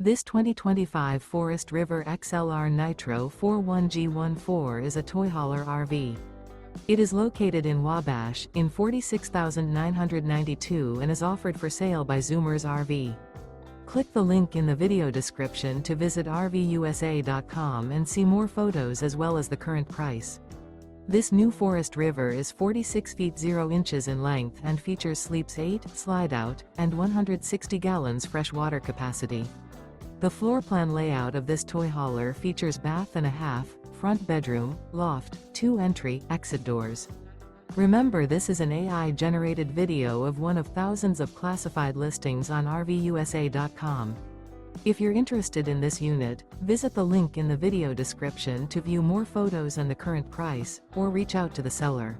This 2025 Forest River XLR Nitro 41G14 is a toy hauler RV. It is located in Wabash, in 46,992 and is offered for sale by Zoomers RV. Click the link in the video description to visit RVUSA.com and see more photos as well as the current price. This new Forest River is 46 feet 0 inches in length and features sleeps 8, slide-out, and 160 gallons fresh water capacity. The floor plan layout of this toy hauler features bath and a half, front bedroom, loft, 2 entry, exit doors. Remember, this is an AI-generated video of one of thousands of classified listings on RVUSA.com. If you're interested in this unit, visit the link in the video description to view more photos and the current price, or reach out to the seller.